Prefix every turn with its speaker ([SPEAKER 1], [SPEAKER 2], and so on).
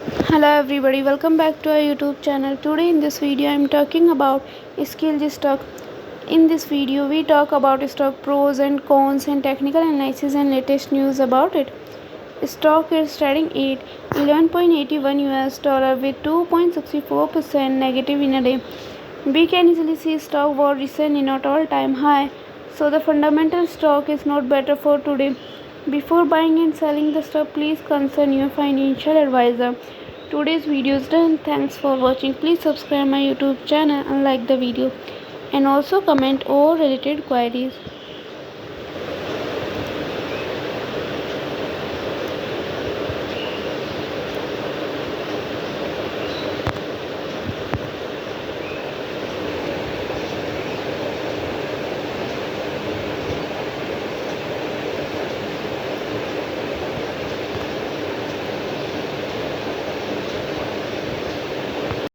[SPEAKER 1] Hello everybody, welcome back to our YouTube channel. Today in this video I am talking about Skillz Stock. In this video we talk about stock pros and cons and technical analysis and latest news about it. Stock is trading at 11.81 US dollar with 2.64% negative in a day. We can easily see stock was recent in at all-time high, so the fundamental stock is not better for today. Before buying and selling the stock, please consult your financial advisor. Today's video is done. Thanks for watching. Please subscribe my YouTube channel and like the video, and also comment all related queries.